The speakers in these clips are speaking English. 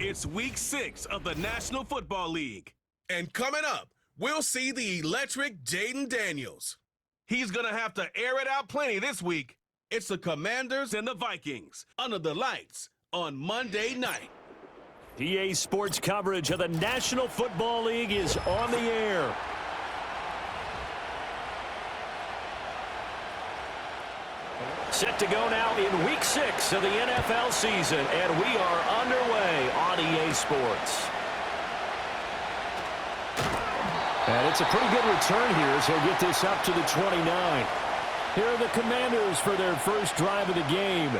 It's Week 6 of the National Football League. And coming up, we'll see the electric Jaden Daniels. He's going to have to air it out plenty this week. It's the Commanders and the Vikings under the lights on Monday night. PA Sports coverage of the National Football League is on the air. Set to go now in Week 6 of the NFL season, and we are underway on EA Sports. And it's a pretty good return here, so he'll get this up to the 29. Here are the Commanders for their first drive of the game.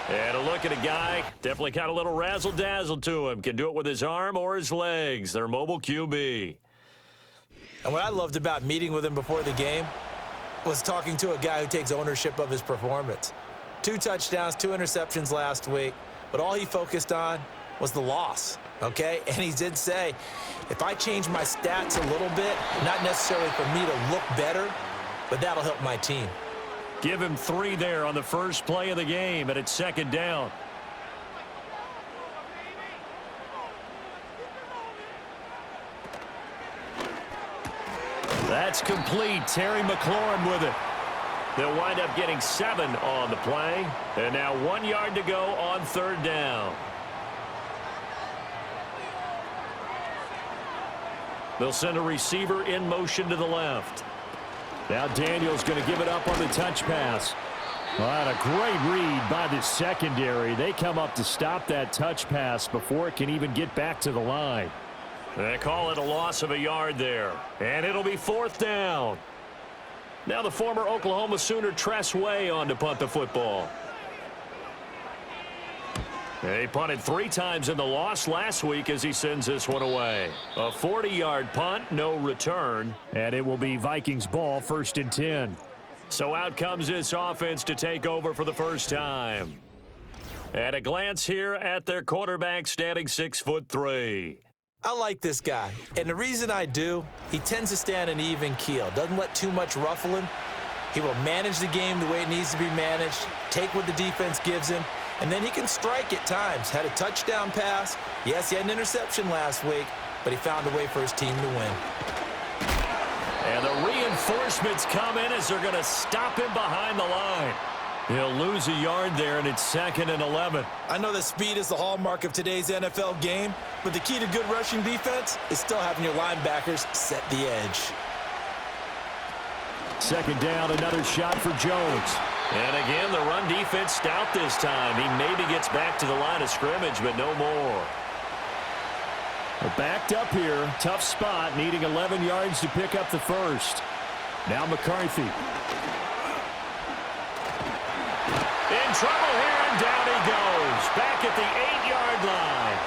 And a look at a guy, definitely got a little razzle-dazzle to him. Can do it with his arm or his legs. Their mobile QB. And what I loved about meeting with him before the game was talking to a guy who takes ownership of his performance. 2 touchdowns, 2 interceptions last week, but all he focused on was the loss, okay? And he did say, if I change my stats a little bit, not necessarily for me to look better, but that'll help my team. Give him 3 there on the first play of the game, and it's second down. That's complete. Terry McLaurin with it. They'll wind up getting 7 on the play. And now 1 yard to go on third down. They'll send a receiver in motion to the left. Now Daniels going to give it up on the touch pass. Well, a great read by the secondary. They come up to stop that touch pass before it can even get back to the line. They call it a loss of a yard there. And it'll be fourth down. Now the former Oklahoma Sooner Tress Way on to punt the football. He punted 3 times in the loss last week as he sends this one away. A 40-yard punt, no return. And it will be Vikings ball, 1st and 10. So out comes this offense to take over for the first time. At a glance here at their quarterback standing 6'3". I like this guy, and the reason I do, he tends to stay on an even keel, doesn't let too much ruffle him. He will manage the game the way it needs to be managed, take what the defense gives him, and then he can strike at times. Had a touchdown pass. Yes, he had an interception last week, but he found a way for his team to win. And the reinforcements come in as they're going to stop him behind the line. He'll lose a yard there, and it's 2nd and 11. I know that speed is the hallmark of today's NFL game, but the key to good rushing defense is still having your linebackers set the edge. Second down, another shot for Jones. And again, the run defense stout this time. He maybe gets back to the line of scrimmage, but no more. We're backed up here. Tough spot, needing 11 yards to pick up the first. Now McCarthy. In trouble here, and down he goes. Back at the 8-yard line.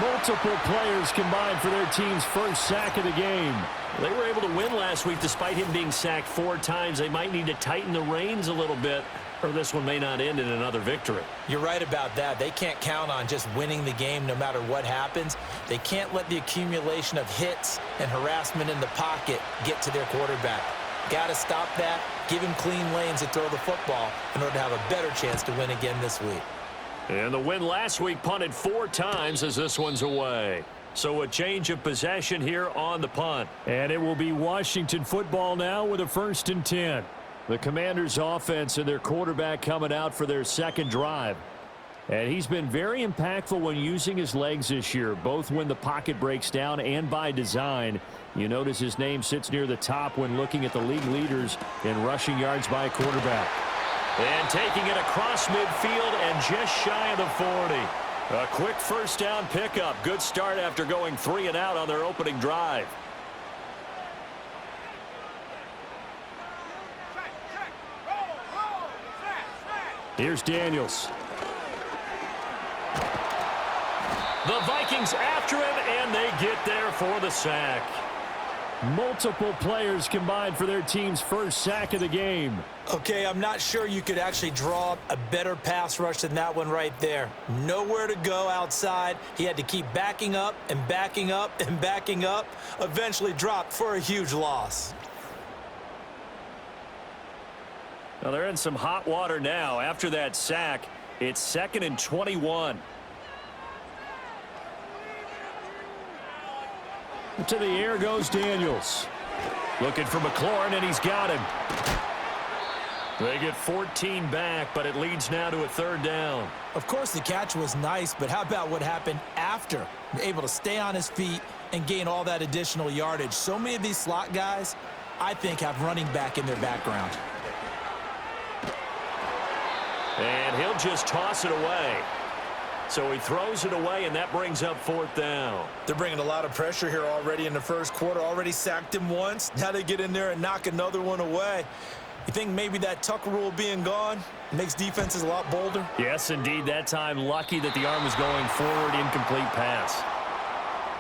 Multiple players combined for their team's first sack of the game. They were able to win last week despite him being sacked 4 times. They might need to tighten the reins a little bit, or this one may not end in another victory. You're right about that. They can't count on just winning the game no matter what happens. They can't let the accumulation of hits and harassment in the pocket get to their quarterback. Got to stop that, give him clean lanes to throw the football in order to have a better chance to win again this week. And the win last week punted 4 times as this one's away. So a change of possession here on the punt. And it will be Washington football now with a 1st and 10. The Commanders' offense and their quarterback coming out for their second drive. And he's been very impactful when using his legs this year, both when the pocket breaks down and by design. You notice his name sits near the top when looking at the league leaders in rushing yards by a quarterback. And taking it across midfield and just shy of the 40. A quick first down pickup. Good start after going 3 and out on their opening drive. Here's Daniels. The Vikings after him, and they get there for the sack. Multiple players combined for their team's first sack of the game. Okay, I'm not sure you could actually draw a better pass rush than that one right there. Nowhere to go outside. He had to keep backing up and backing up and backing up. Eventually dropped for a huge loss. Now they're in some hot water now. After that sack, it's 2nd and 21. To the air goes Daniels. Looking for McLaurin, and he's got him. They get 14 back, but it leads now to a third down. Of course, the catch was nice, but how about what happened after? Able to stay on his feet and gain all that additional yardage. So many of these slot guys, I think, have running back in their background. And he'll just toss it away. So he throws it away, and that brings up fourth down. They're bringing a lot of pressure here already in the first quarter. Already sacked him once. Now they get in there and knock another one away. You think maybe that Tucker rule being gone makes defenses a lot bolder? Yes, indeed. That time, lucky that the arm was going forward, incomplete pass.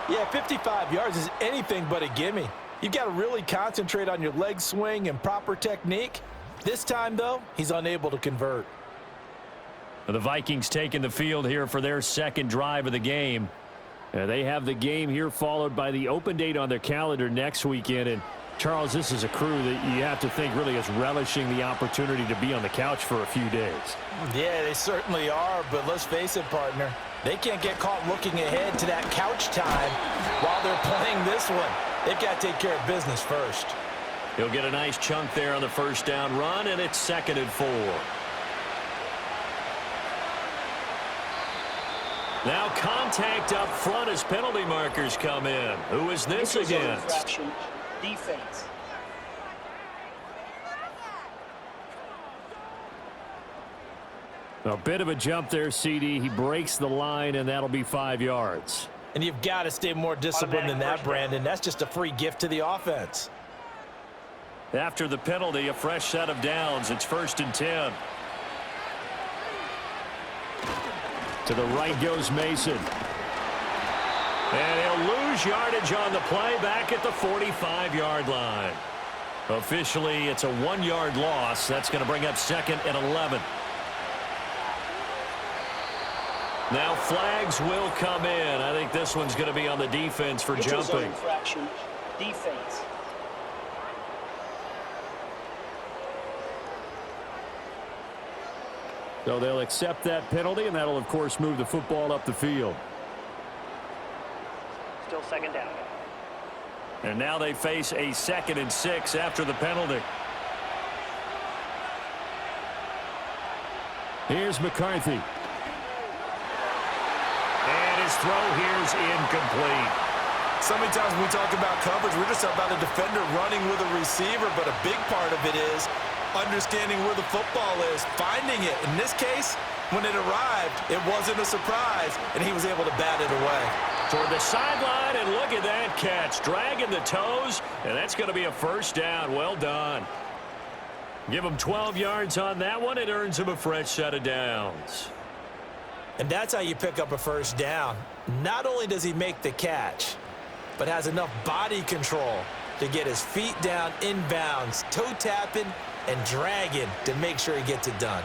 Yeah, 55 yards is anything but a gimme. You've got to really concentrate on your leg swing and proper technique. This time, though, he's unable to convert. The Vikings taking the field here for their second drive of the game. They have the game here followed by the open date on their calendar next weekend. And Charles, this is a crew that you have to think really is relishing the opportunity to be on the couch for a few days. Yeah, they certainly are, but let's face it, partner. They can't get caught looking ahead to that couch time while they're playing this one. They've got to take care of business first. He'll get a nice chunk there on the first down run, and it's 2nd and 4. Now contact up front as penalty markers come in. Who is this against? Defense. A bit of a jump there, CD. He breaks the line, and that'll be 5 yards. And you've got to stay more disciplined than that, Brandon. That's just a free gift to the offense. After the penalty, a fresh set of downs. It's 1st and 10. To the right goes Mason. And he'll lose yardage on the play back at the 45-yard line. Officially, it's a 1-yard loss. That's going to bring up 2nd and 11. Now flags will come in. I think this one's going to be on the defense for jumping. Infraction. Defense. So they'll accept that penalty, and that'll, of course, move the football up the field. Still 2nd down. And now they face a 2nd and 6 after the penalty. Here's McCarthy. And his throw here's incomplete. So many times when we talk about coverage, we're just about a defender running with a receiver, but a big part of it is understanding where the football is, finding it. In this case, when it arrived, it wasn't a surprise, and he was able to bat it away. Toward the sideline, and look at that catch. Dragging the toes, and that's going to be a 1st down. Well done. Give him 12 yards on that one. It earns him a fresh set of downs. And that's how you pick up a 1st down. Not only does he make the catch, but has enough body control to get his feet down inbounds, toe tapping, and dragging to make sure he gets it done.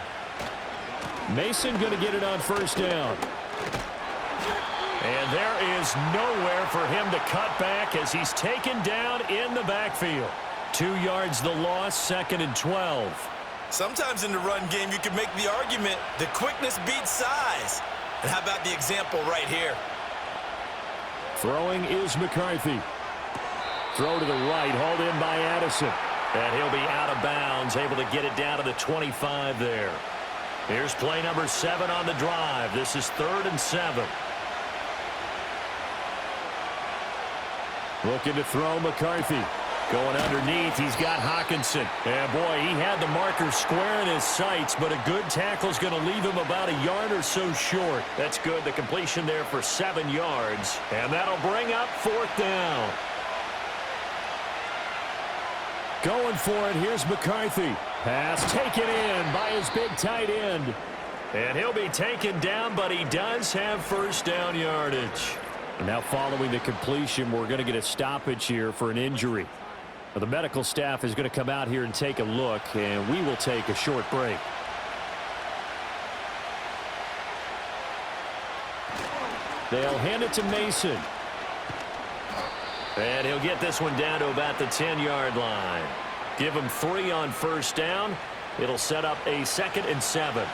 Mason going to get it on 1st down. And there is nowhere for him to cut back as he's taken down in the backfield. 2 yards the loss, 2nd and 12. Sometimes in the run game, you can make the argument that quickness beats size. And how about the example right here? Throwing is McCarthy. Throw to the right, hauled in by Addison. And he'll be out of bounds, able to get it down to the 25 there. Here's play number 7 on the drive. This is 3rd and 7. Looking to throw McCarthy. Going underneath, he's got Hawkinson. And boy, he had the marker square in his sights, but a good tackle's going to leave him about a yard or so short. That's good. The completion there for 7 yards. And that'll bring up 4th down. Going for it, here's McCarthy. Pass taken in by his big tight end. And he'll be taken down, but he does have 1st down yardage. And now following the completion, we're going to get a stoppage here for an injury. Now, the medical staff is going to come out here and take a look, and we will take a short break. They'll hand it to Mason. And he'll get this one down to about the 10-yard line. Give him 3 on 1st down. It'll set up a 2nd and 7.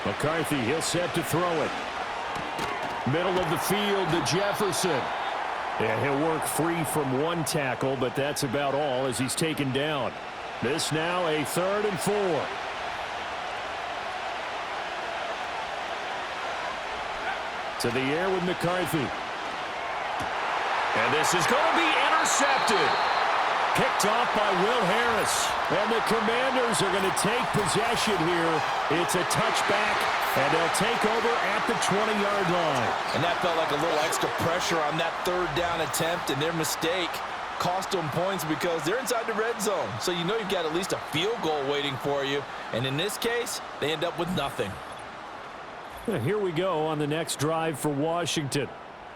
McCarthy, he'll set to throw it. Middle of the field to Jefferson. And he'll work free from one tackle, but that's about all as he's taken down. This now a 3rd and 4. To the air with McCarthy. And this is going to be intercepted. Picked off by Will Harris. And the Commanders are going to take possession here. It's a touchback, and they'll take over at the 20-yard line. And that felt like a little extra pressure on that 3rd down attempt, and their mistake cost them points because they're inside the red zone. So you know you've got at least a field goal waiting for you. And in this case, they end up with nothing. Here we go on the next drive for Washington.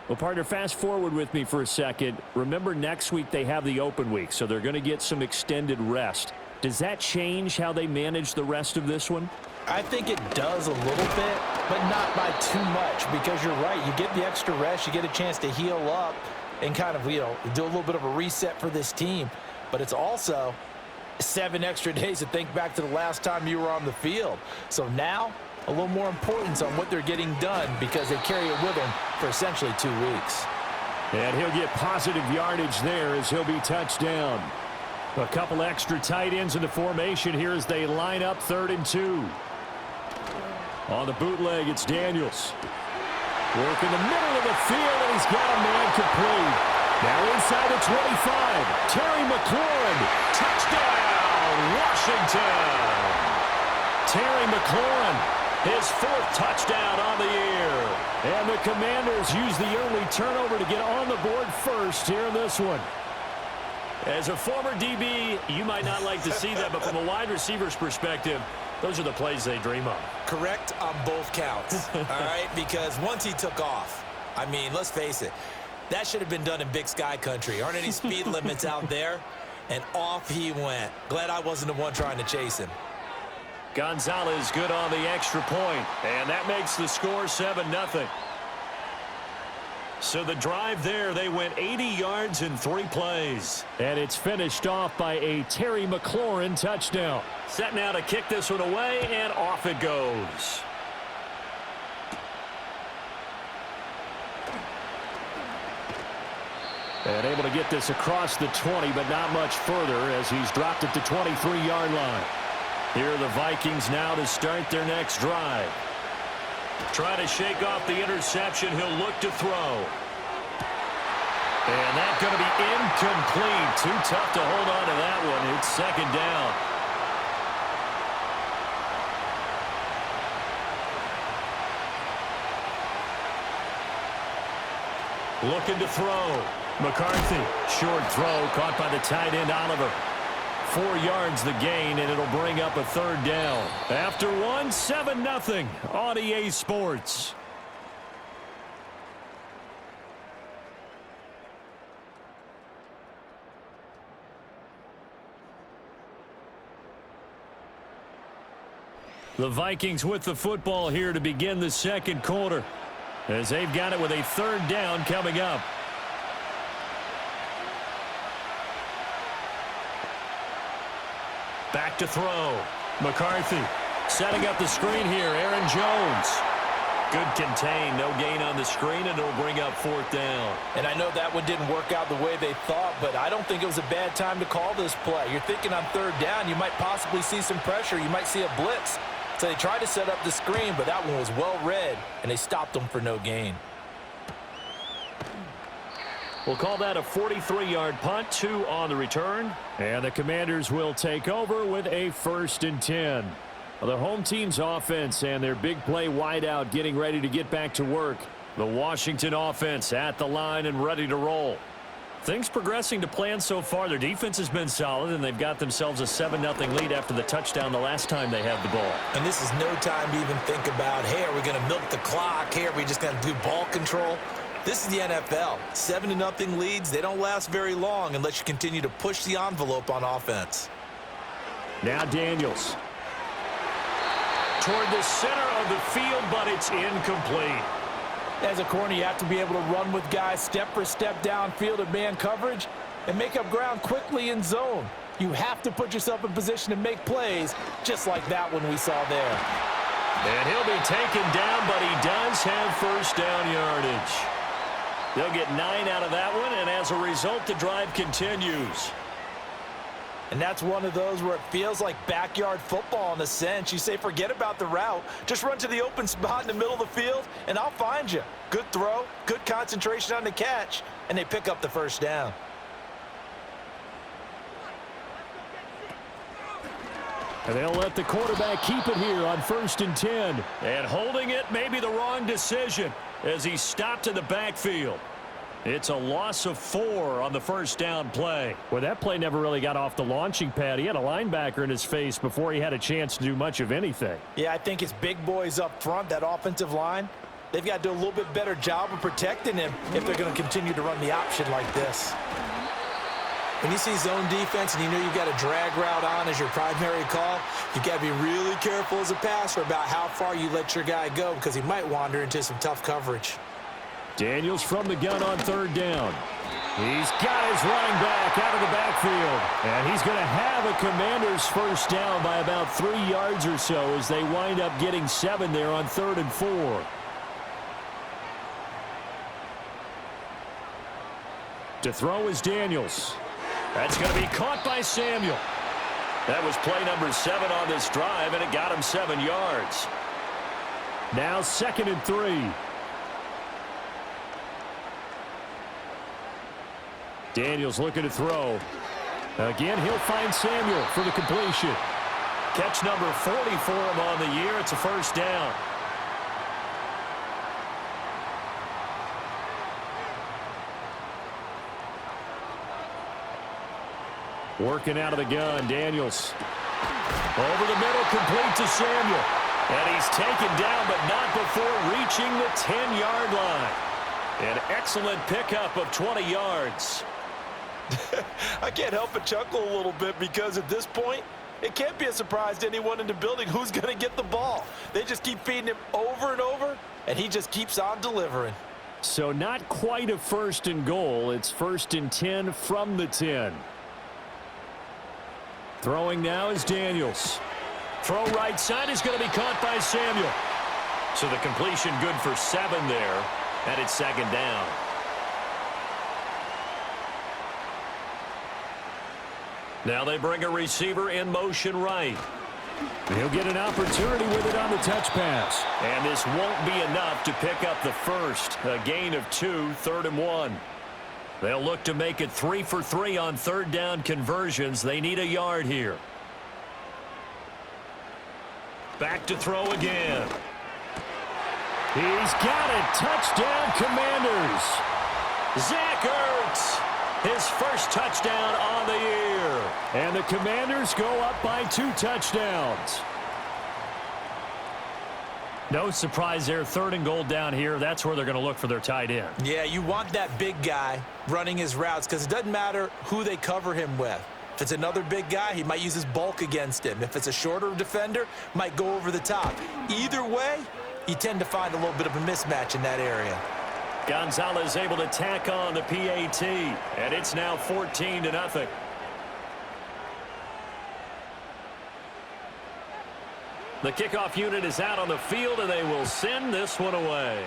Well, partner, fast forward with me for a second. Remember, next week they have the open week, so they're going to get some extended rest. Does that change how they manage the rest of this one? I think it does a little bit, but not by too much, because you're right. You get the extra rest. You get a chance to heal up and kind of, do a little bit of a reset for this team. But it's also 7 extra days to think back to the last time you were on the field. So now, a little more importance on what they're getting done because they carry it with them for essentially 2 weeks. And he'll get positive yardage there as he'll be touched down. A couple extra tight ends in the formation here as they line up 3rd and 2. On the bootleg, it's Daniels. Work in the middle of the field, and he's got a man complete. Now inside the 25. Terry McLaurin. Touchdown, Washington. Terry McLaurin. His 4th touchdown on the year. And the Commanders use the early turnover to get on the board first here in this one. As a former DB, you might not like to see that, but from a wide receiver's perspective, those are the plays they dream of. Correct on both counts, all right? Because once he took off, I mean, let's face it, that should have been done in Big Sky country. Aren't any speed limits out there? And off he went. Glad I wasn't the one trying to chase him. Gonzalez good on the extra point, and that makes the score 7-0. So the drive there, they went 80 yards in 3 plays. And it's finished off by a Terry McLaurin touchdown. Set now to kick this one away, and off it goes. And able to get this across the 20, but not much further as he's dropped at the 23-yard line. Here are the Vikings now to start their next drive. Trying to shake off the interception. He'll look to throw. And that's going to be incomplete. Too tough to hold on to that one. It's 2nd down. Looking to throw. McCarthy. Short throw caught by the tight end Oliver. 4 yards the gain, and it'll bring up a 3rd down. After 7-0 on EA Sports. The Vikings with the football here to begin the 2nd quarter, as they've got it with a 3rd down coming up. Back to throw. McCarthy setting up the screen here. Aaron Jones. Good contain. No gain on the screen, and it'll bring up 4th down. And I know that one didn't work out the way they thought, but I don't think it was a bad time to call this play. You're thinking on 3rd down, you might possibly see some pressure. You might see a blitz. So they tried to set up the screen, but that one was well read, and they stopped them for no gain. We'll call that a 43-yard punt, 2 on the return. And the Commanders will take over with a 1st and 10. Well, the home team's offense and their big play wideout getting ready to get back to work. The Washington offense at the line and ready to roll. Things progressing to plan so far. Their defense has been solid, and they've got themselves a 7-0 lead after the touchdown the last time they had the ball. And this is no time to even think about, hey, are we going to milk the clock? Hey, are we just going to do ball control? This is the NFL. 7-0 leads, they don't last very long unless you continue to push the envelope on offense. Now Daniels. Toward the center of the field, but it's incomplete. As a corner, you have to be able to run with guys step for step downfield in man coverage and make up ground quickly in zone. You have to put yourself in position to make plays just like that one we saw there. And he'll be taken down, but he does have first down yardage. They'll get 9 out of that one, and as a result, the drive continues. And that's one of those where it feels like backyard football in a sense. You say, forget about the route. Just run to the open spot in the middle of the field, and I'll find you. Good throw, good concentration on the catch, and they pick up the first down. And they'll let the quarterback keep it here on 1st and 10. And holding it may be the wrong decision as he stopped in the backfield. It's a loss of 4 on the first down play. Well, that play never really got off the launching pad. He had a linebacker in his face before he had a chance to do much of anything. Yeah, I think it's big boys up front, that offensive line. They've got to do a little bit better job of protecting him if they're going to continue to run the option like this. When you see zone defense and you know you've got a drag route on as your primary call, you've got to be really careful as a passer about how far you let your guy go because he might wander into some tough coverage. Daniels from the gun on 3rd down. He's got his running back out of the backfield. And he's going to have a Commanders first down by about 3 yards or so as they wind up getting 7 there on 3rd and 4. To throw is Daniels. That's going to be caught by Samuel. That was play number 7 on this drive, and it got him 7 yards. Now 2nd and 3. Daniels looking to throw. Again, he'll find Samuel for the completion. Catch number 40 for him on the year. It's a first down. Working out of the gun, Daniels. Over the middle, complete to Samuel. And he's taken down, but not before reaching the 10-yard line. An excellent pickup of 20 yards. I can't help but chuckle a little bit because at this point, it can't be a surprise to anyone in the building who's going to get the ball. They just keep feeding him over and over, and he just keeps on delivering. So not quite a 1st and goal. It's 1st and 10 from the 10. Throwing now is Daniels. Throw right side is going to be caught by Samuel. So the completion good for 7 there, and it's 2nd down. Now they bring a receiver in motion right. He'll get an opportunity with it on the touch pass. And this won't be enough to pick up the first. A gain of 2, 3rd and 1. They'll look to make it 3 for 3 on 3rd down conversions. They need a yard here. Back to throw again. He's got it. Touchdown, Commanders. Zach Ertz, his first touchdown on the year. And the Commanders go up by 2 touchdowns. No surprise there. 3rd and goal down here. That's where they're going to look for their tight end. Yeah, you want that big guy running his routes because it doesn't matter who they cover him with. If it's another big guy, he might use his bulk against him. If it's a shorter defender, might go over the top. Either way, you tend to find a little bit of a mismatch in that area. Gonzalez able to tack on the PAT, and it's now 14-0. The kickoff unit is out on the field, and they will send this one away.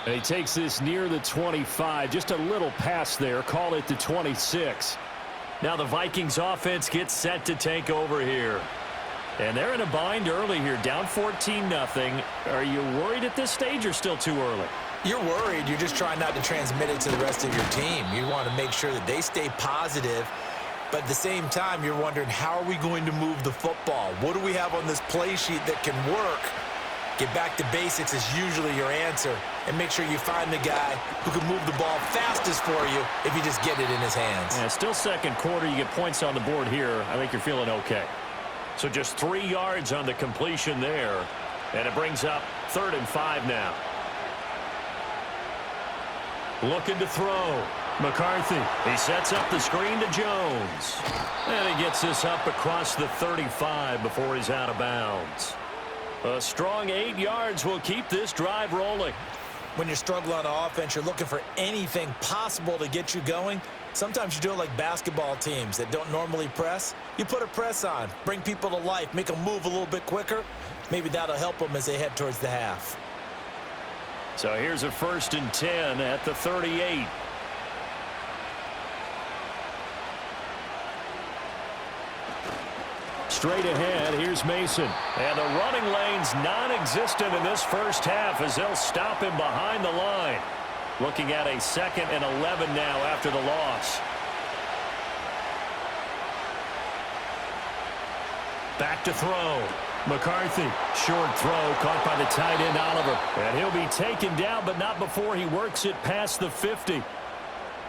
And he takes this near the 25, just a little pass there, call it the 26. Now the Vikings offense gets set to take over here. And they're in a bind early here, down 14-0. Are you worried at this stage or still too early? You're worried. You're just trying not to transmit it to the rest of your team. You want to make sure that they stay positive. But at the same time, you're wondering, how are we going to move the football? What do we have on this play sheet that can work? Get back to basics is usually your answer. And make sure you find the guy who can move the ball fastest for you if you just get it in his hands. Yeah, still 2nd quarter. You get points on the board here. I think you're feeling okay. So just 3 yards on the completion there. And it brings up 3rd and 5 now. Looking to throw. McCarthy. He sets up the screen to Jones. And he gets this up across the 35 before he's out of bounds. A strong 8 yards will keep this drive rolling. when you're struggling on offense, you're looking for anything possible to get you going. Sometimes you do it like basketball teams that don't normally press. You put a press on, bring people to life, make them move a little bit quicker. Maybe that'll help them as they head towards the half. So here's a 1st and 10 at the 38. Straight ahead, here's Mason. And the running lane's non-existent in this first half as they'll stop him behind the line. Looking at a 2nd and 11 now after the loss. Back to throw. McCarthy, short throw, caught by the tight end Oliver. And he'll be taken down, but not before he works it past the 50.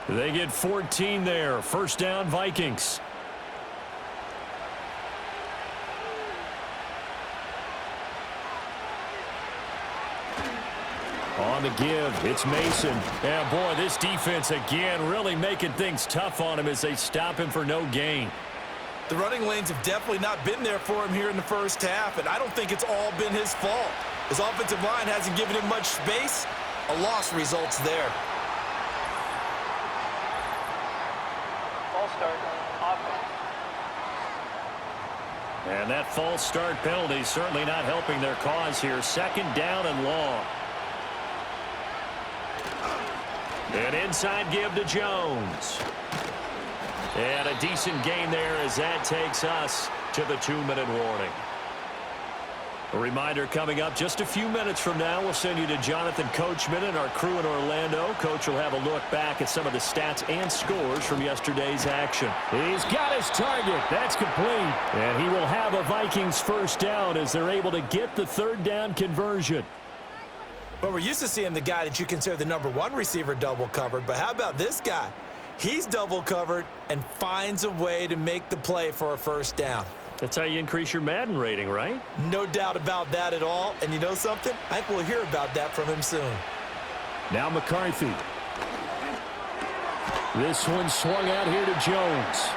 They get 14 there. 1st down, Vikings. On the give, it's Mason. And boy, this defense again really making things tough on him as they stop him for no gain. The running lanes have definitely not been there for him here in the first half, and I don't think it's all been his fault. His offensive line hasn't given him much space. A loss results there. False start. Offense. And that false start penalty certainly not helping their cause here. 2nd down and long. An inside give to Jones. And a decent gain there as that takes us to the 2-minute warning. A reminder coming up just a few minutes from now. We'll send you to Jonathan Coachman and our crew in Orlando. Coach will have a look back at some of the stats and scores from yesterday's action. He's got his target. That's complete. And he will have a Vikings 1st down as they're able to get the 3rd down conversion. Well, we're used to seeing the guy that you consider the #1 receiver double covered, but how about this guy? He's double covered and finds a way to make the play for a 1st down. That's how you increase your Madden rating, right? No doubt about that at all. And you know something? I think we'll hear about that from him soon. Now McCarthy. This one swung out here to Jones.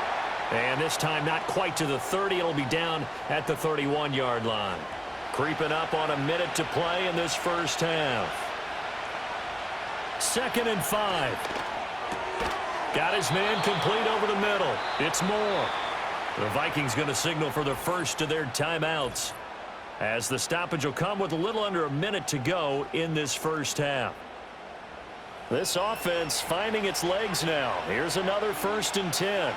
And this time not quite to the 30. It'll be down at the 31-yard line. Creeping up on a minute to play in this first half. 2nd and 5. Got his man complete over the middle. It's Moore. The Vikings going to signal for the first of their timeouts, as the stoppage will come with a little under a minute to go in this first half. This offense finding its legs now. Here's another 1st and 10.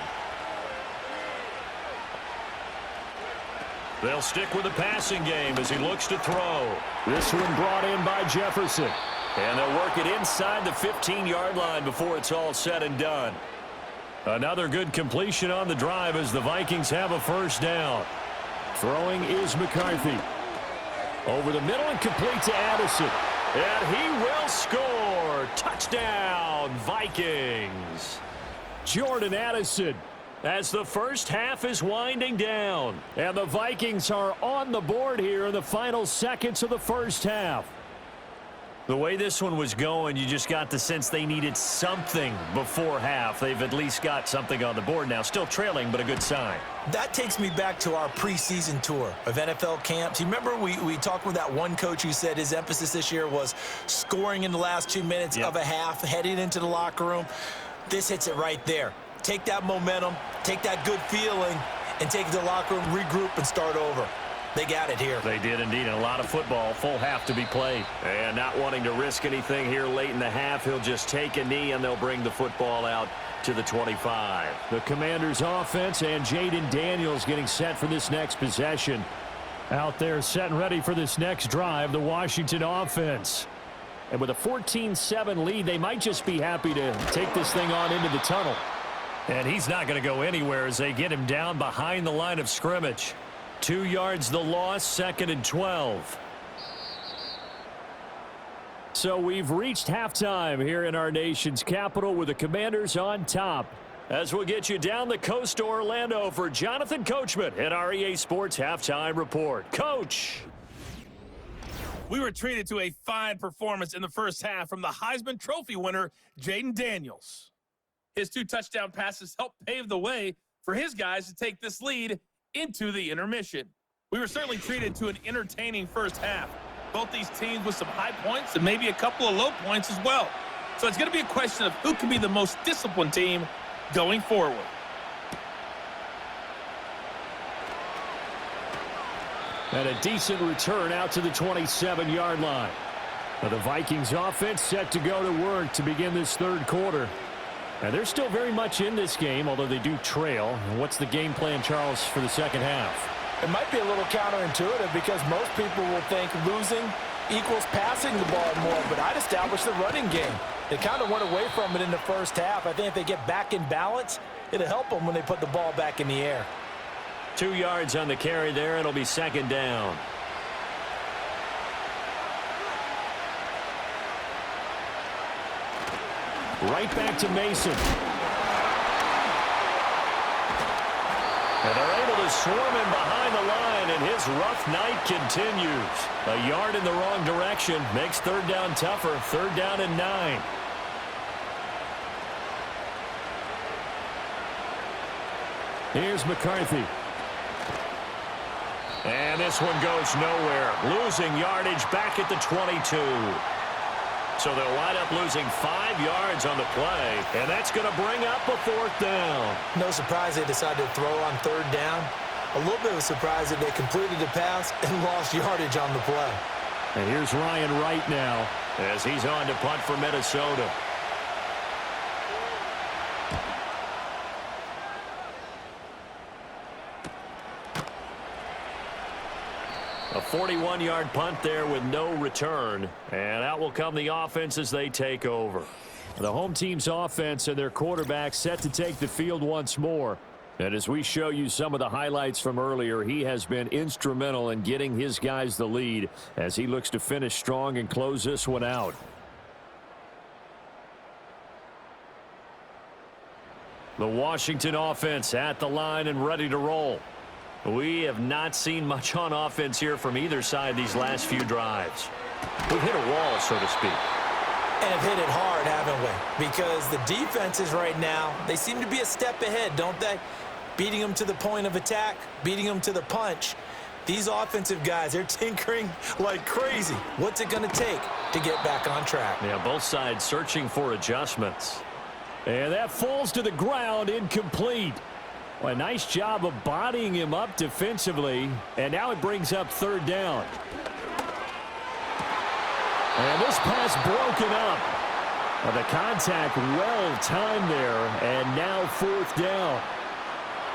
They'll stick with the passing game as he looks to throw. This one brought in by Jefferson. And they'll work it inside the 15-yard line before it's all said and done. Another good completion on the drive as the Vikings have a 1st down. Throwing is McCarthy. Over the middle and complete to Addison. And he will score. Touchdown, Vikings. Jordan Addison, as the first half is winding down. And the Vikings are on the board here in the final seconds of the first half. The way this one was going, you just got the sense they needed something before half. They've at least got something on the board now. Still trailing, but a good sign. That takes me back to our preseason tour of NFL camps. You remember we talked with that one coach who said his emphasis this year was scoring in the last 2 minutes of a half, heading into the locker room. This hits it right there. Take that momentum, take that good feeling, and take it to the locker room, regroup, and start over. They got it here. They did indeed, and a lot of football, full half to be played. And not wanting to risk anything here late in the half, he'll just take a knee, and they'll bring the football out to the 25. The Commanders' offense and Jaden Daniels getting set for this next possession. Out there set and ready for this next drive, the Washington offense. And with a 14-7 lead, they might just be happy to take this thing on into the tunnel. And he's not going to go anywhere as they get him down behind the line of scrimmage. 2 yards the loss, 2nd and 12. So we've reached halftime here in our nation's capital with the Commanders on top. As we'll get you down the coast to Orlando for Jonathan Coachman at our EA Sports Halftime Report. Coach! We were treated to a fine performance in the first half from the Heisman Trophy winner, Jaden Daniels. His 2 touchdown passes helped pave the way for his guys to take this lead into the intermission. We were certainly treated to an entertaining first half. Both these teams with some high points and maybe a couple of low points as well. So it's going to be a question of who can be the most disciplined team going forward. And a decent return out to the 27-yard line. Now the Vikings offense set to go to work to begin this third quarter. And they're still very much in this game, although they do trail. And what's the game plan, Charles, for the second half? It might be a little counterintuitive because most people will think losing equals passing the ball more, but I'd establish the running game. They kind of went away from it in the first half. I think if they get back in balance, it'll help them when they put the ball back in the air. 2 yards on the carry there. It'll be second down. Right back to Mason. And they're able to swarm him behind the line, and his rough night continues. A yard in the wrong direction makes third down tougher. Third down and 9. Here's McCarthy. And this one goes nowhere. Losing yardage back at the 22. So they'll wind up losing 5 yards on the play, and that's going to bring up a fourth down. No surprise they decided to throw on third down. A little bit of a surprise that they completed the pass and lost yardage on the play. And here's Ryan Wright now as he's on to punt for Minnesota. A 41-yard punt there with no return. And out will come the offense as they take over. The home team's offense and their quarterback set to take the field once more. And as we show you some of the highlights from earlier, he has been instrumental in getting his guys the lead as he looks to finish strong and close this one out. The Washington offense at the line and ready to roll. We have not seen much on offense here from either side these last few drives. We've hit a wall, so to speak. And have hit it hard, haven't we? Because the defenses right now, they seem to be a step ahead, don't they? Beating them to the point of attack, beating them to the punch. These offensive guys, they're tinkering like crazy. What's it going to take to get back on track? Yeah, both sides searching for adjustments. And that falls to the ground, incomplete. Well, a nice job of bodying him up defensively, and now it brings up third down. And this pass broken up. Well, the contact well timed there, and now fourth down.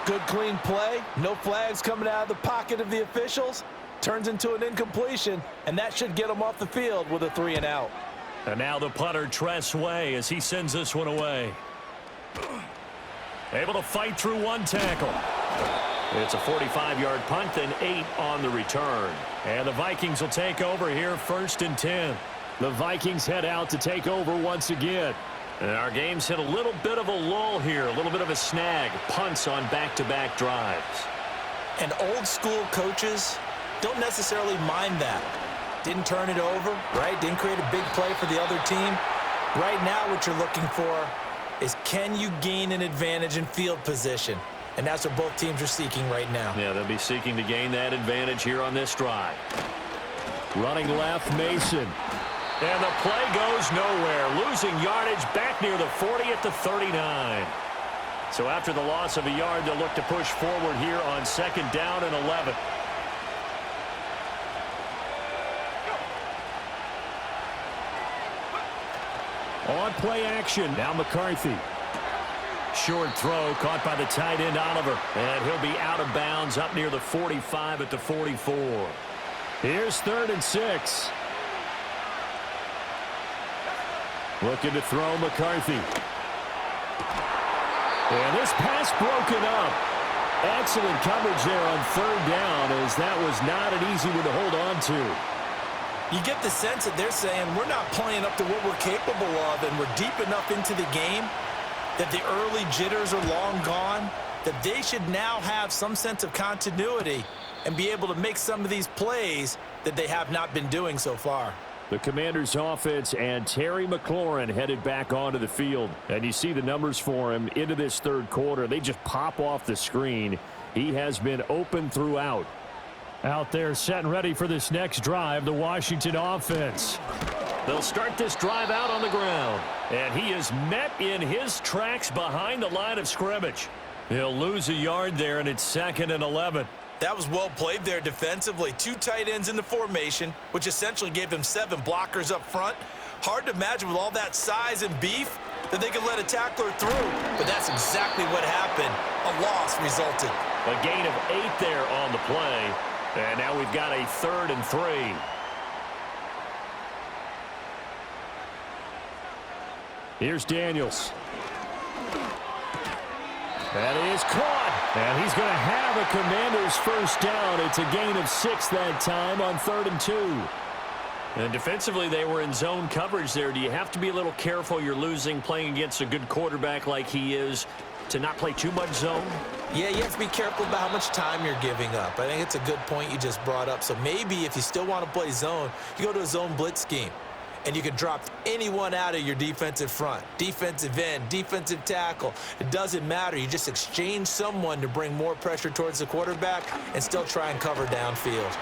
Good clean play, no flags coming out of the pocket of the officials. Turns into an incompletion, and that should get them off the field with a 3 and out. And now the punter Tress Way as he sends this one away. Able to fight through one tackle. It's a 45-yard punt and 8 on the return. And the Vikings will take over here, 1st and 10. The Vikings head out to take over once again. And our game's hit a little bit of a lull here, a little bit of a snag. Punts on back-to-back drives. And old school coaches don't necessarily mind that. Didn't turn it over, right? Didn't create a big play for the other team. Right now what you're looking for is can you gain an advantage in field position? And that's what both teams are seeking right now. Yeah, they'll be seeking to gain that advantage here on this drive. Running left, Mason. And the play goes nowhere. Losing yardage back near the 40 at the 39. So after the loss of a yard, they'll look to push forward here on 2nd down and 11. On play action, now McCarthy. Short throw caught by the tight end Oliver. And he'll be out of bounds up near the 45 at the 44. Here's 3rd and 6. Looking to throw McCarthy. And this pass broken up. Excellent coverage there on 3rd down as that was not an easy one to hold on to. You get the sense that they're saying we're not playing up to what we're capable of, and we're deep enough into the game that the early jitters are long gone, that they should now have some sense of continuity and be able to make some of these plays that they have not been doing so far. The Commanders' offense and Terry McLaurin headed back onto the field. And you see the numbers for him into this third quarter. They just pop off the screen. He has been open throughout. Out there setting ready for this next drive, the Washington offense. They'll start this drive out on the ground. And he is met in his tracks behind the line of scrimmage. He'll lose a yard there, and it's 2nd and 11. That was well played there defensively. 2 tight ends in the formation, which essentially gave them 7 blockers up front. Hard to imagine with all that size and beef that they could let a tackler through. But that's exactly what happened. A loss resulted. A gain of 8 there on the play. And now we've got a 3rd and 3. Here's Daniels. That is caught. And he's going to have a Commanders first down. It's a gain of 6 that time on 3rd and 2. And defensively, they were in zone coverage there. Do you have to be a little careful? You're losing playing against a good quarterback like he is to not play too much zone? Yeah, you have to be careful about how much time you're giving up. I think it's a good point you just brought up. So maybe if you still want to play zone, you go to a zone blitz scheme. And you can drop anyone out of your defensive front. Defensive end, defensive tackle. It doesn't matter. You just exchange someone to bring more pressure towards the quarterback and still try and cover downfield.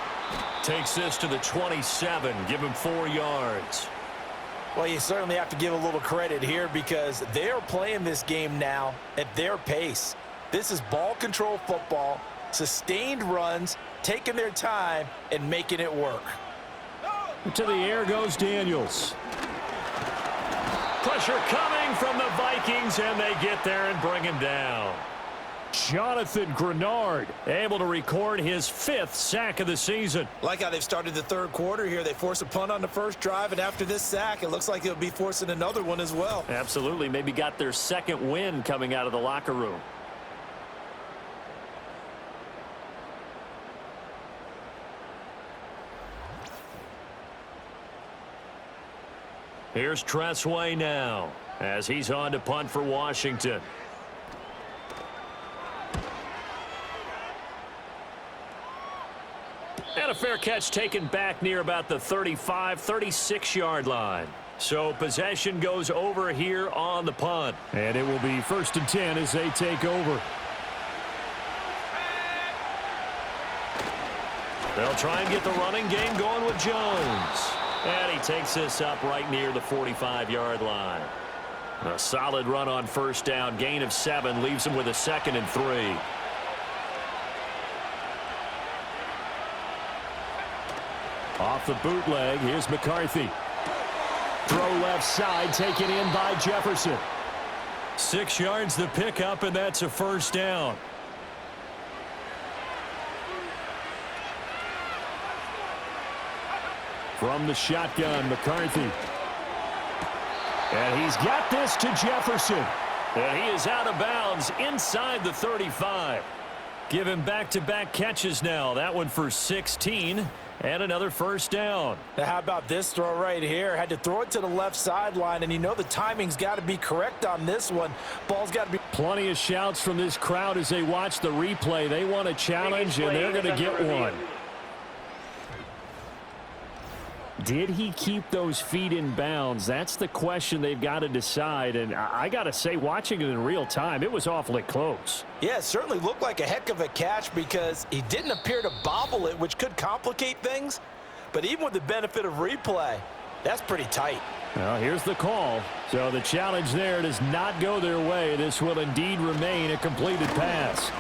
Takes this to the 27. Give him 4 yards. Well, you certainly have to give a little credit here because they're playing this game now at their pace. This is ball control football, sustained runs, taking their time, and making it work. To the air goes Daniels. Pressure coming from the Vikings, and they get there and bring him down. Jonathan Grenard able to record his 5th sack of the season. Like how they've started the 3rd quarter here. They force a punt on the first drive, and after this sack, it looks like they'll be forcing another one as well. Absolutely. Maybe got their 2nd win coming out of the locker room. Here's Tressway now as he's on to punt for Washington. And a fair catch taken back near about the 35, 36-yard line. So possession goes over here on the punt. And it will be 1st and 10 as they take over. They'll try and get the running game going with Jones. And he takes this up right near the 45-yard line. A solid run on first down. Gain of 7 leaves him with a 2nd and 3. Off the bootleg, here's McCarthy. Throw left side, taken in by Jefferson. 6 yards the pickup, and that's a first down. From the shotgun, McCarthy. And he's got this to Jefferson. And he is out of bounds inside the 35. Give him back-to-back catches now. That one for 16 and another first down. Now, how about this throw right here? Had to throw it to the left sideline, and you know the timing's got to be correct on this one. Ball's got to be... Plenty of shouts from this crowd as they watch the replay. They want a challenge, and they're going to get one. Did he keep those feet in bounds? That's the question they've got to decide. And I got to say, watching it in real time, it was awfully close. Yeah, it certainly looked like a heck of a catch because he didn't appear to bobble it, which could complicate things. But even with the benefit of replay, that's pretty tight. Well, here's the call. So the challenge there does not go their way. This will indeed remain a completed pass.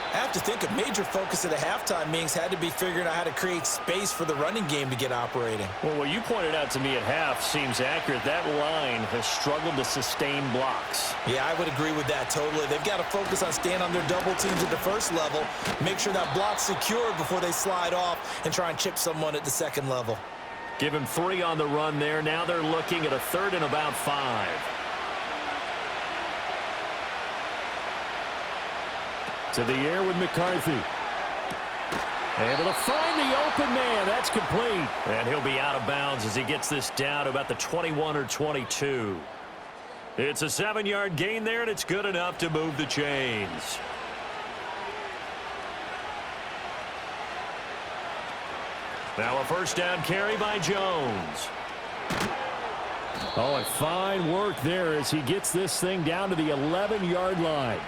I have to think a major focus of the halftime meetings had to be figuring out how to create space for the running game to get operating. Well, what you pointed out to me at half seems accurate. That line has struggled to sustain blocks. Yeah, I would agree with that totally. They've got to focus on staying on their double teams at the first level, make sure that block's secure before they slide off and try and chip someone at the second level. Give him 3 on the run there. Now they're looking at a 3rd and about 5. To the air with McCarthy. Able to find the open man. That's complete. And he'll be out of bounds as he gets this down to about the 21 or 22. It's a 7-yard gain there, and it's good enough to move the chains. Now a first down carry by Jones. Oh, and fine work there as he gets this thing down to the 11-yard line.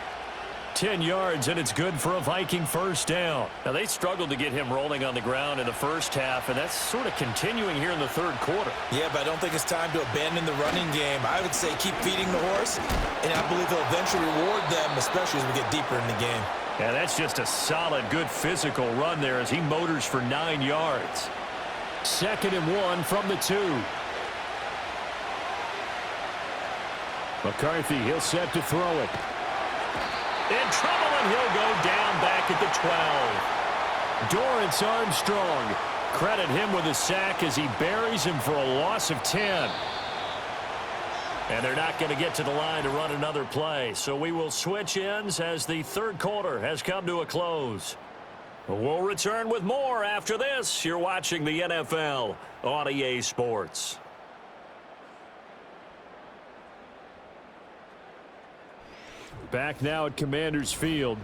10 yards, and it's good for a Viking first down. Now, they struggled to get him rolling on the ground in the first half, and that's sort of continuing here in the third quarter. Yeah, but I don't think it's time to abandon the running game. I would say keep feeding the horse, and I believe he'll eventually reward them, especially as we get deeper in the game. Yeah, that's just a solid, good physical run there as he motors for 9 yards. 2nd and 1 from the 2. McCarthy, he'll set to throw it. In trouble, and he'll go down back at the 12. Dorrance Armstrong. Credit him with a sack as he buries him for a loss of 10. And they're not going to get to the line to run another play. So we will switch ends as the third quarter has come to a close. We'll return with more after this. You're watching the NFL on EA Sports. Back now at Commanders Field.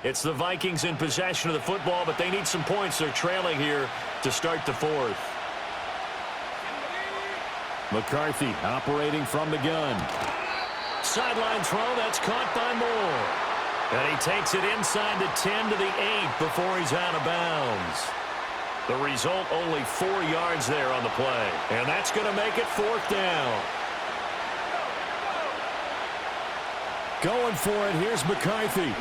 It's the Vikings in possession of the football, but they need some points. They're trailing here to start the fourth. McCarthy operating from the gun. Sideline throw, that's caught by Moore. And he takes it inside the 10 to the 8 before he's out of bounds. The result, only 4 yards there on the play. And that's going to make it 4th down. Going for it, here's McCarthy.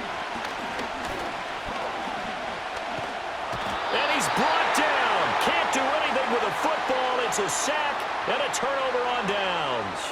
And he's brought down. Can't do anything with a football. It's a sack and a turnover on downs.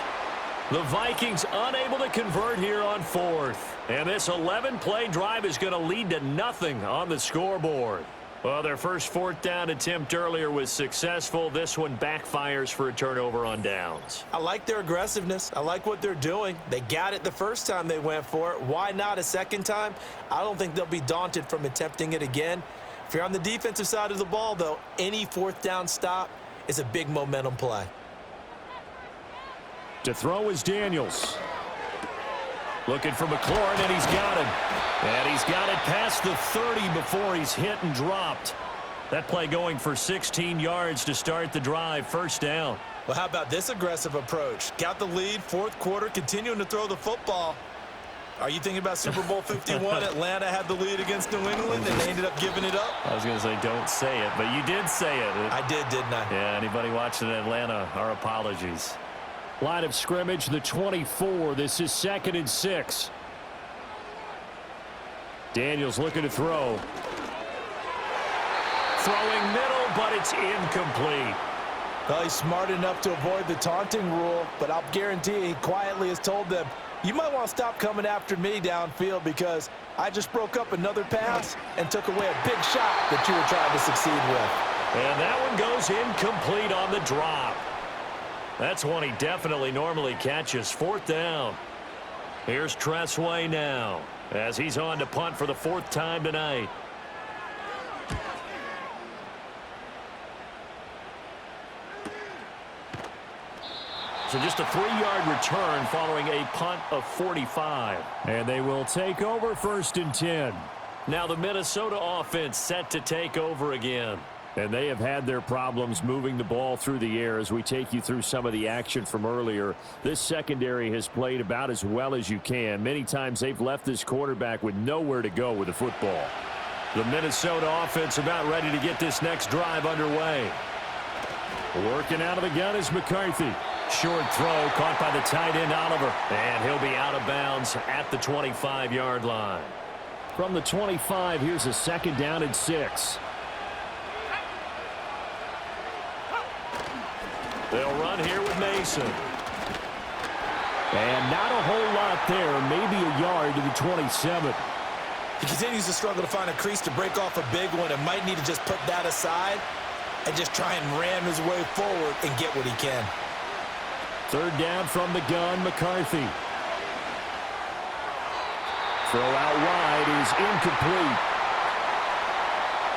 The Vikings unable to convert here on 4th. And this 11-play drive is going to lead to nothing on the scoreboard. Well, their first 4th down attempt earlier was successful. This one backfires for a turnover on downs. I like their aggressiveness. I like what they're doing. They got it the first time they went for it. Why not a second time? I don't think they'll be daunted from attempting it again. If you're on the defensive side of the ball, though, any 4th down stop is a big momentum play. To throw is Daniels. Looking for McLaurin, and he's got him. And he's got it past the 30 before he's hit and dropped. That play going for 16 yards to start the drive. First down. Well, how about this aggressive approach? Got the lead, 4th quarter, continuing to throw the football. Are you thinking about Super Bowl 51? Atlanta had the lead against New England, and they ended up giving it up? I was going to say don't say it, but you did say it. I did, didn't I? Yeah, anybody watching Atlanta, our apologies. Line of scrimmage, the 24. This is 2nd and 6. Daniels looking to throw. Throwing middle, but it's incomplete. Well, he's smart enough to avoid the taunting rule, but I'll guarantee he quietly has told them, you might want to stop coming after me downfield because I just broke up another pass and took away a big shot that you were trying to succeed with. And that one goes incomplete on the drop. That's one he definitely normally catches. 4th down. Here's Tressway now as he's on to punt for the 4th time tonight. So just a 3-yard return following a punt of 45. And they will take over 1st and 10. Now the Minnesota offense set to take over again. And they have had their problems moving the ball through the air as we take you through some of the action from earlier. This secondary has played about as well as you can. Many times they've left this quarterback with nowhere to go with the football. The Minnesota offense about ready to get this next drive underway. Working out of the gun is McCarthy. Short throw caught by the tight end Oliver. And he'll be out of bounds at the 25-yard line. From the 25, here's a 2nd down and 6. They'll run here with Mason. And not a whole lot there. Maybe a yard to the 27. He continues to struggle to find a crease to break off a big one and might need to just put that aside and just try and ram his way forward and get what he can. 3rd down from the gun, McCarthy. Throw out wide is incomplete.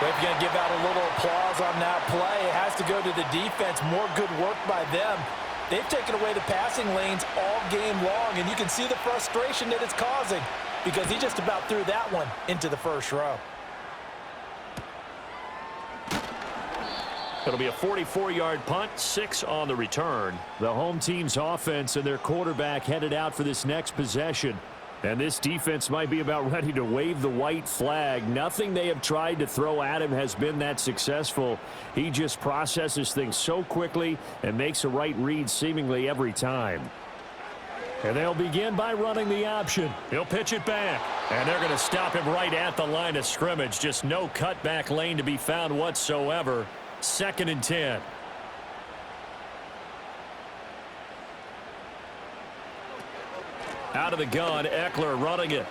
But if you're going to give out a little applause on that play, it has to go to the defense. More good work by them. They've taken away the passing lanes all game long, and you can see the frustration that it's causing because he just about threw that one into the first row. It'll be a 44-yard punt, 6 on the return. The home team's offense and their quarterback headed out for this next possession. And this defense might be about ready to wave the white flag. Nothing they have tried to throw at him has been that successful. He just processes things so quickly and makes a right read seemingly every time. And they'll begin by running the option. He'll pitch it back. And they're going to stop him right at the line of scrimmage. Just no cutback lane to be found whatsoever. 2nd and 10. Out of the gun, Eckler running it.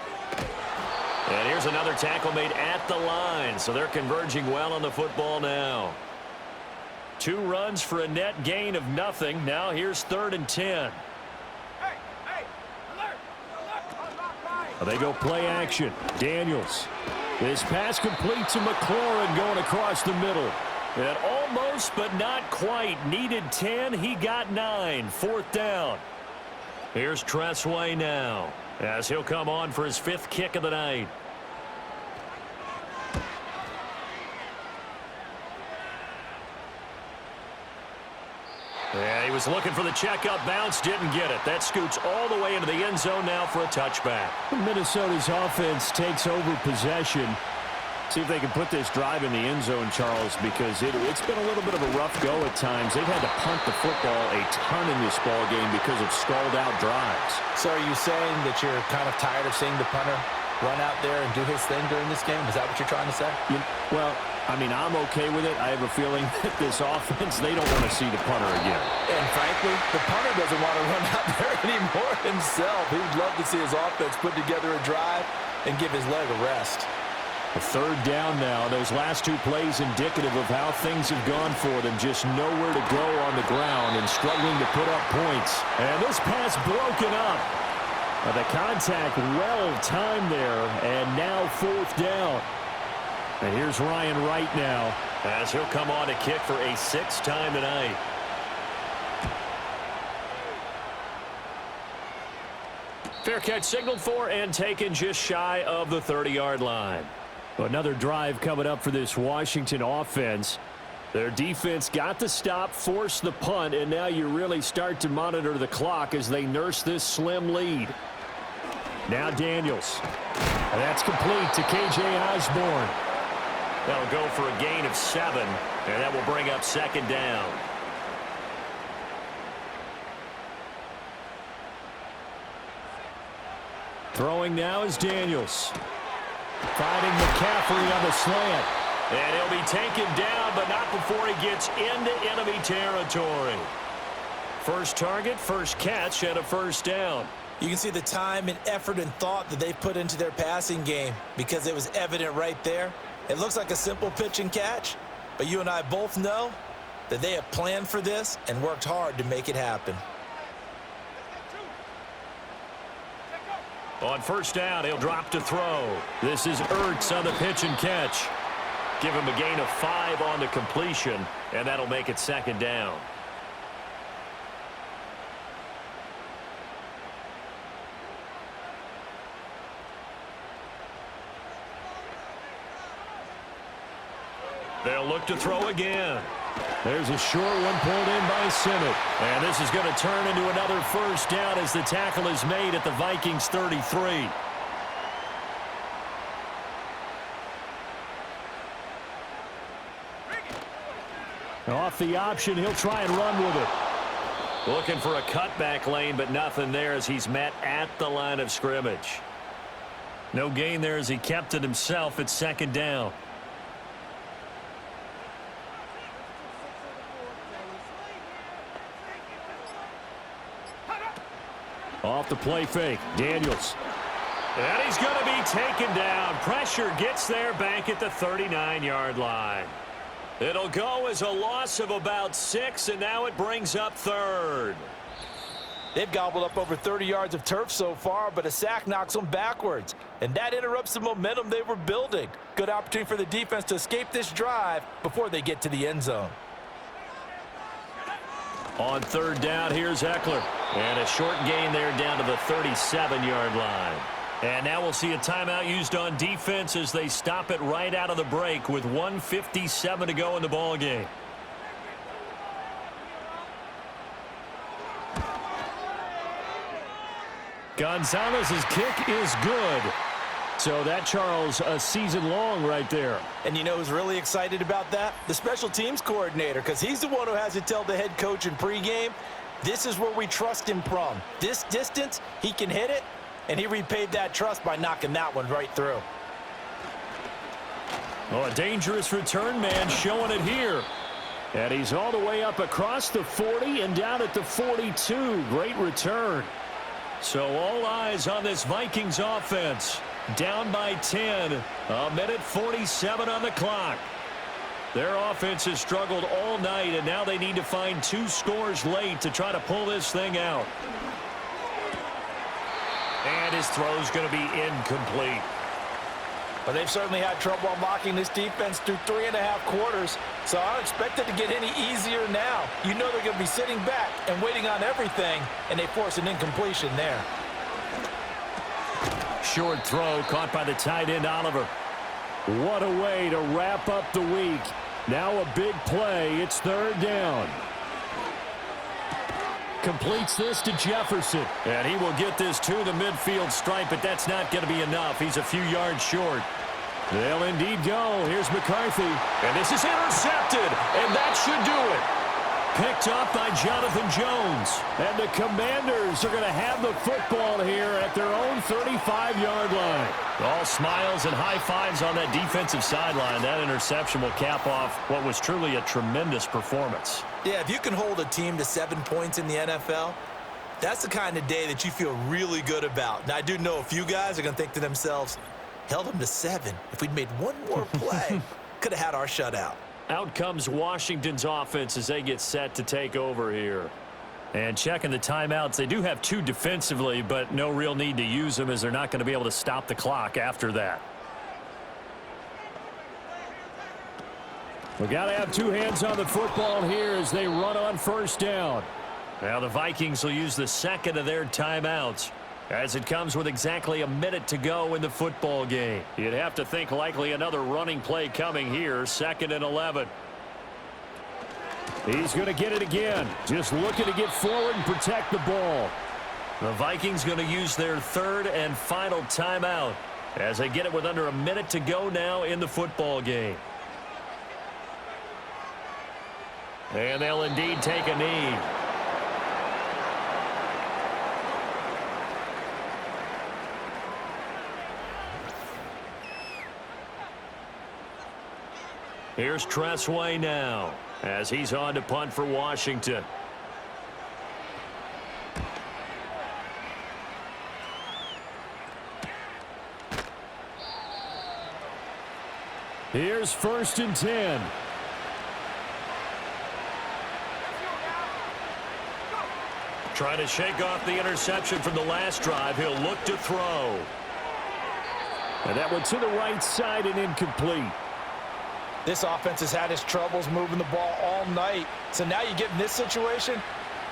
And here's another tackle made at the line. So they're converging well on the football now. 2 runs for a net gain of nothing. Now here's 3rd and 10. They go play action. Daniels. This pass complete to McLaurin going across the middle. And almost but not quite. Needed 10. He got 9. 4th down. Here's Tressway now as he'll come on for his 5th kick of the night. Yeah, he was looking for the checkup bounce, didn't get it. That scoots all the way into the end zone now for a touchback. Minnesota's offense takes over possession. See if they can put this drive in the end zone, Charles, because it's been a little bit of a rough go at times. They've had to punt the football a ton in this ball game because of stalled-out drives. So are you saying that you're kind of tired of seeing the punter run out there and do his thing during this game? Is that what you're trying to say? Well, I mean, I'm okay with it. I have a feeling that this offense, they don't want to see the punter again. And frankly, the punter doesn't want to run out there anymore himself. He'd love to see his offense put together a drive and give his leg a rest. A 3rd down now. Those last 2 plays indicative of how things have gone for them. Just nowhere to go on the ground and struggling to put up points. And this pass broken up. The contact well timed there. And now 4th down. And here's Ryan Wright now as he'll come on to kick for a 6th time tonight. Fair catch signaled for and taken just shy of the 30-yard line. Another drive coming up for this Washington offense. Their defense got the stop, forced the punt, and now you really start to monitor the clock as they nurse this slim lead. Now Daniels. And that's complete to K.J. Osborne. That'll go for a gain of 7, and that will bring up 2nd down. Throwing now is Daniels. Finding McCaffrey on the slant. And he'll be taken down, but not before he gets into enemy territory. First target, first catch, and a 1st down. You can see the time and effort and thought that they put into their passing game because it was evident right there. It looks like a simple pitch and catch, but you and I both know that they have planned for this and worked hard to make it happen. On 1st down, he'll drop to throw. This is Ertz on the pitch and catch. Give him a gain of 5 on the completion, and that'll make it 2nd down. They'll look to throw again. There's a short one pulled in by Simmett. And this is going to turn into another 1st down as the tackle is made at the Vikings 33. Off the option, he'll try and run with it. Looking for a cutback lane, but nothing there as he's met at the line of scrimmage. No gain there as he kept it himself at 2nd down. Off the play fake, Daniels. And he's going to be taken down. Pressure gets there back at the 39-yard line. It'll go as a loss of about 6, and now it brings up 3rd. They've gobbled up over 30 yards of turf so far, but a sack knocks them backwards, and that interrupts the momentum they were building. Good opportunity for the defense to escape this drive before they get to the end zone. On 3rd down, here's Eckler. And a short gain there down to the 37-yard line. And now we'll see a timeout used on defense as they stop it right out of the break with 1:57 to go in the ball game. Gonzalez's kick is good. So that, Charles, a season long right there. And you know who's really excited about that? The special teams coordinator, because he's the one who has to tell the head coach in pregame, this is where we trust him from. This distance, he can hit it, and he repaid that trust by knocking that one right through. Oh, a dangerous return man showing it here. And he's all the way up across the 40 and down at the 42. Great return. So all eyes on this Vikings offense. Down by 10. A minute 47 on the clock. Their offense has struggled all night, and now they need to find 2 scores late to try to pull this thing out. And his throw's going to be incomplete. But they've certainly had trouble unlocking this defense through 3.5 quarters, so I don't expect it to get any easier now. You know they're going to be sitting back and waiting on everything, and they force an incompletion there. Short throw caught by the tight end, Oliver. What a way to wrap up the week. Now a big play. It's 3rd down. Completes this to Jefferson. And he will get this to the midfield stripe, but that's not going to be enough. He's a few yards short. They'll indeed go. Here's McCarthy. And this is intercepted. And that should do it. Picked up by Jonathan Jones. And the Commanders are going to have the football here at their own 35-yard line. All smiles and high fives on that defensive sideline. That interception will cap off what was truly a tremendous performance. Yeah, if you can hold a team to 7 points in the NFL, that's the kind of day that you feel really good about. Now, I do know a few guys are going to think to themselves, held them to 7. If we'd made one more play, could have had our shutout. Out comes Washington's offense as they get set to take over here. And checking the timeouts, they do have 2 defensively, but no real need to use them as they're not going to be able to stop the clock after that. We got to have 2 hands on the football here as they run on 1st down. Now the Vikings will use the 2nd of their timeouts as it comes with exactly a minute to go in the football game. You'd have to think likely another running play coming here. 2nd and 11. He's going to get it again. Just looking to get forward and protect the ball. The Vikings going to use their 3rd and final timeout as they get it with under a minute to go now in the football game. And they'll indeed take a knee. Here's Tressway now as he's on to punt for Washington. Here's 1st and 10. Trying to shake off the interception from the last drive. He'll look to throw. And that one to the right side and incomplete. This offense has had its troubles moving the ball all night. So now you get in this situation,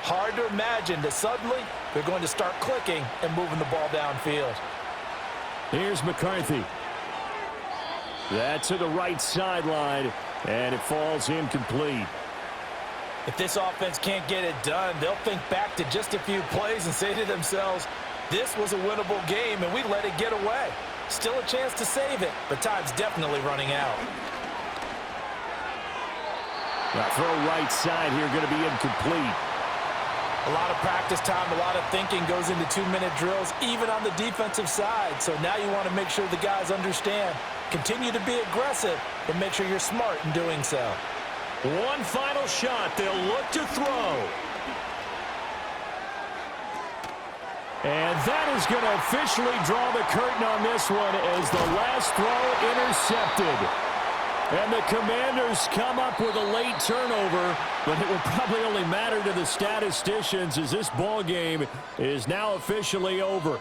hard to imagine that suddenly they're going to start clicking and moving the ball downfield. Here's McCarthy. That to the right sideline, and it falls incomplete. If this offense can't get it done, they'll think back to just a few plays and say to themselves, this was a winnable game and we let it get away. Still a chance to save it, but time's definitely running out. That throw right side here going to be incomplete. A lot of practice time, a lot of thinking goes into 2-minute drills, even on the defensive side. So now you want to make sure the guys understand. Continue to be aggressive, but make sure you're smart in doing so. One final shot. They'll look to throw. And that is going to officially draw the curtain on this one as the last throw intercepted. And the Commanders come up with a late turnover, but it will probably only matter to the statisticians as this ball game is now officially over.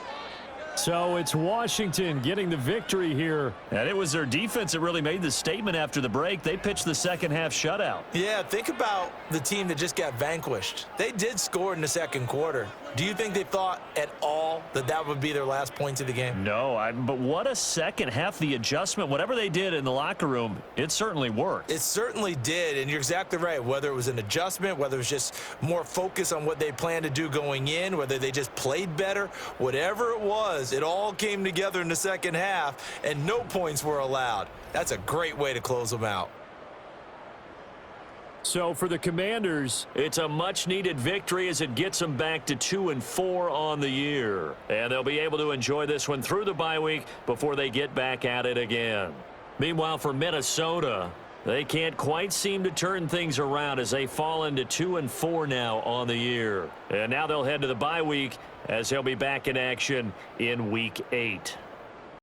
So it's Washington getting the victory here. And it was their defense that really made the statement after the break. They pitched the second half shutout. Yeah, think about the team that just got vanquished. They did score in the 2nd quarter, Do you think they thought at all that that would be their last points of the game? No, but what a second half. The adjustment, whatever they did in the locker room, it certainly worked. It certainly did, and you're exactly right. Whether it was an adjustment, whether it was just more focus on what they planned to do going in, whether they just played better, whatever it was, it all came together in the second half, and no points were allowed. That's a great way to close them out. So for the Commanders, it's a much-needed victory as it gets them back to 2-4 on the year. And they'll be able to enjoy this one through the bye week before they get back at it again. Meanwhile, for Minnesota, they can't quite seem to turn things around as they fall into 2-4 now on the year. And now they'll head to the bye week as they'll be back in action in Week 8.